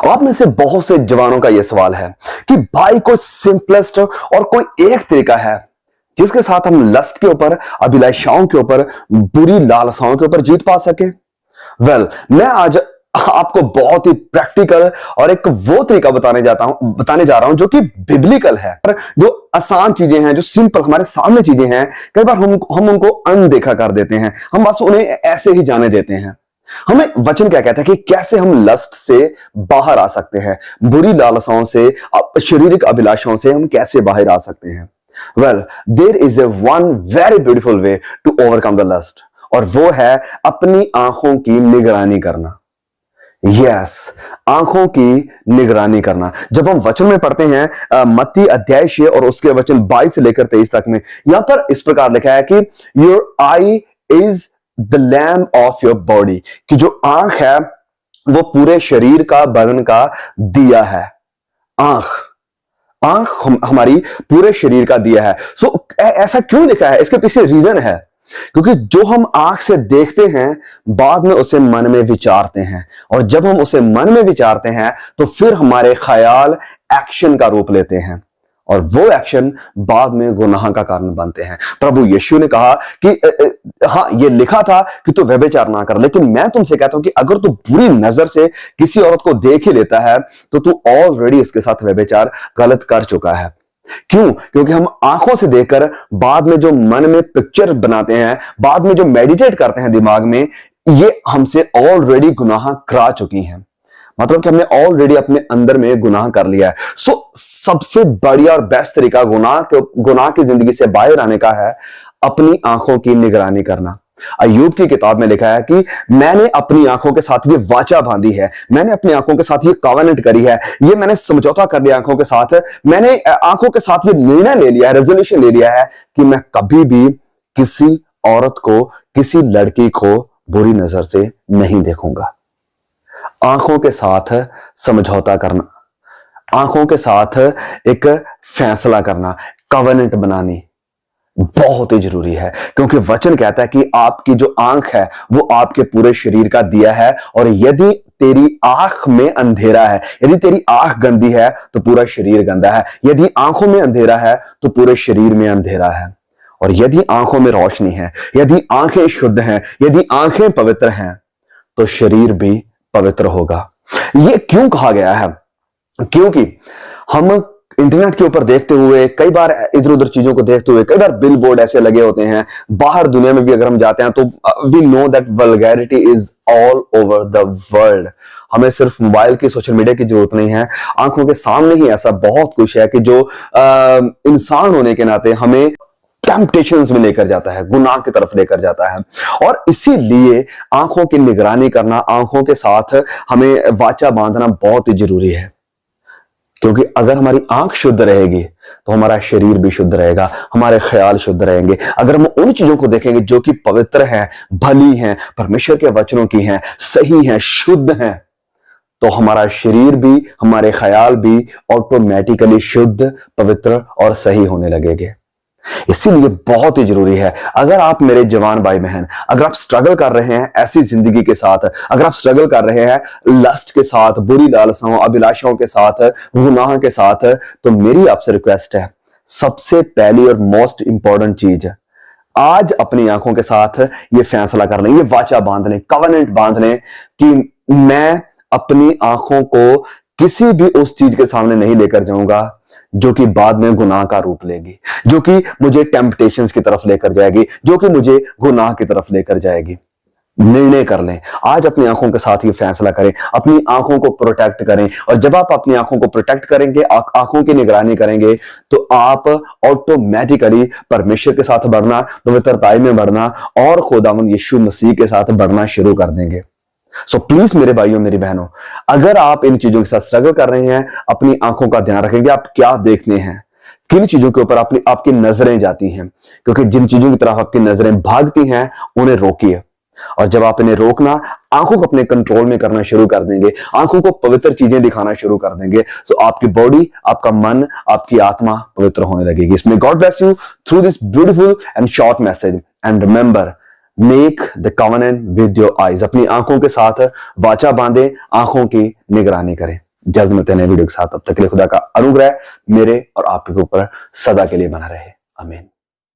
आप में से बहुत से जवानों का यह सवाल है कि भाई कोई सिंपलेस्ट और कोई एक तरीका है जिसके साथ हम लस्ट के ऊपर, अभिलाषाओं के ऊपर, बुरी लालसाओं के ऊपर जीत पा सके। मैं आज आपको बहुत ही प्रैक्टिकल और एक वो तरीका बताने जा रहा हूं जो कि बिब्लिकल है। जो आसान चीजें हैं, जो सिंपल हमारे सामने चीजें हैं, कई बार हम उनको अनदेखा कर देते हैं, हम बस उन्हें ऐसे ही जाने देते हैं। हमें वचन क्या कहता है कि कैसे हम लस्ट से बाहर आ सकते हैं, बुरी लालसाओं से, शारीरिक अभिलाषाओं से हम कैसे बाहर आ सकते हैं। There is a one very beautiful way to overcome the lust, और वो है अपनी आंखों की निगरानी करना। आंखों की निगरानी करना। जब हम वचन में पढ़ते हैं मत्ती अध्याय 6 और उसके वचन 22 से लेकर 23 तक में, यहां पर इस प्रकार लिखा है कि your I is the lamp of your body, कि जो आंख है वो पूरे शरीर का, बदन का दिया है। आंख हमारी पूरे शरीर का दिया है। ऐसा क्यों लिखा है? इसके पीछे रीजन है, क्योंकि जो हम आंख से देखते हैं बाद में उसे मन में विचारते हैं, और जब हम उसे मन में विचारते हैं तो फिर हमारे ख्याल एक्शन का रूप लेते हैं, और वो एक्शन बाद में गुनाह का कारण बनते हैं। प्रभु यीशु ने कहा कि हाँ, ये लिखा था कि तू व्यभिचार ना कर, लेकिन मैं तुमसे कहता हूं कि अगर तू बुरी नजर से किसी औरत को देख ही लेता है तो तू ऑलरेडी उसके साथ व्यभिचार गलत कर चुका है। क्यों? क्योंकि हम आंखों से देखकर बाद में जो मन में पिक्चर बनाते हैं, बाद में जो मेडिटेट करते हैं दिमाग में, ये हमसे ऑलरेडी गुनाह करा चुकी हैं। मतलब कि हमने ऑलरेडी अपने अंदर में गुनाह कर लिया है। सबसे बढ़िया और बेस्ट तरीका गुनाह की जिंदगी से बाहर आने का है अपनी आंखों की निगरानी करना। अय्यूब की किताब में लिखा है कि मैंने अपनी आंखों के साथ ये वाचा बांधी है, मैंने अपनी आंखों के साथ ये कॉवेनेंट करी है, ये मैंने समझौता कर लिया आंखों के साथ, मैंने आंखों के साथ ये निर्णय ले लिया है, रेजोल्यूशन ले लिया है कि मैं कभी भी किसी औरत को, किसी लड़की को बुरी नजर से नहीं देखूंगा। आंखों के साथ समझौता करना, आंखों के साथ एक फैसला करना, कॉवेनेंट बनानी बहुत ही जरूरी है, क्योंकि वचन कहता है कि आपकी जो आंख है वो आपके पूरे शरीर का दिया है, और यदि तेरी आंख में अंधेरा है, यदि तेरी आंख गंदी है तो पूरा शरीर गंदा है, यदि आंखों में अंधेरा है तो पूरे शरीर में अंधेरा है। और यदि आंखों में रोशनी है, यदि आंखें शुद्ध हैं, यदि आंखें पवित्र हैं, तो शरीर भी पवित्र होगा। ये क्यों कहा गया है? क्योंकि हम इंटरनेट के ऊपर देखते हुए, कई बार इधर उधर चीजों को देखते हुए, कई बार बिल बोर्ड ऐसे लगे होते हैं, बाहर दुनिया में भी अगर हम जाते हैं तो we know that vulgarity is all over the world. हमें सिर्फ मोबाइल की, सोशल मीडिया की जरूरत नहीं है, आंखों के सामने ही ऐसा बहुत कुछ है कि जो इंसान होने के नाते हमें टेम्पटेशंस में लेकर जाता है, गुनाह की तरफ लेकर जाता है। और इसीलिए आंखों की निगरानी करना, आंखों के साथ हमें वाचा बांधना बहुत ही जरूरी है, क्योंकि अगर हमारी आंख शुद्ध रहेगी तो हमारा शरीर भी शुद्ध रहेगा, हमारे ख्याल शुद्ध रहेंगे। अगर हम उन चीजों को देखेंगे जो कि पवित्र हैं, भली हैं, परमेश्वर के वचनों की हैं, सही हैं, शुद्ध हैं, तो हमारा शरीर भी, हमारे ख्याल भी ऑटोमेटिकली शुद्ध, पवित्र और सही होने लगेंगे। इसीलिए बहुत ही जरूरी है, अगर आप मेरे जवान भाई बहन, अगर आप स्ट्रगल कर रहे हैं ऐसी जिंदगी के साथ, अगर आप स्ट्रगल कर रहे हैं लस्ट के साथ, बुरी लालसाओं, अभिलाषाओं के साथ, गुनाह के साथ, तो मेरी आपसे रिक्वेस्ट है, सबसे पहली और मोस्ट इंपॉर्टेंट चीज, आज अपनी आंखों के साथ ये फैसला कर लें, ये वाचा बांध लें, कॉवेनेंट बांध लें कि मैं अपनी आंखों को किसी भी उस चीज के सामने नहीं लेकर जाऊंगा जो कि बाद में गुनाह का रूप लेगी, जो कि मुझे टेम्पटेशंस की तरफ लेकर जाएगी, जो कि मुझे गुनाह की तरफ लेकर जाएगी। निर्णय कर लें, आज अपनी आंखों के साथ ये फैसला करें, अपनी आंखों को प्रोटेक्ट करें। और जब आप अपनी आंखों को प्रोटेक्ट करेंगे, आंखों की निगरानी करेंगे, तो आप ऑटोमेटिकली परमेश्वर के साथ बढ़ना, पवित्रताई में बढ़ना और खुदावंद यीशु मसीह के साथ बढ़ना शुरू कर देंगे। प्लीज मेरे भाइयों, मेरी बहनों, अगर आप इन चीजों के साथ स्ट्रगल कर रहे हैं, अपनी आंखों का ध्यान रखेंगे, आप क्या देखते हैं, किन चीजों के ऊपर आपकी नजरें जाती हैं, क्योंकि जिन चीजों की तरफ आपकी नजरें भागती हैं उन्हें रोकिए। और जब आप इन्हें रोकना, आंखों को अपने कंट्रोल में करना शुरू कर देंगे, आंखों को पवित्र चीजें दिखाना शुरू कर देंगे, तो आपकी बॉडी, आपका मन, आपकी आत्मा पवित्र होने लगेगी। इसमें God bless you through this beautiful and short message, and remember, make the covenant with your eyes. अपनी आंखों के साथ वाचा बांधे, आंखों की निगरानी करें। जल्द मिलते हैं नए वीडियो के साथ। तब तक के लिए खुदा का अनुग्रह मेरे और आपके ऊपर सदा के लिए बना रहे। आमीन।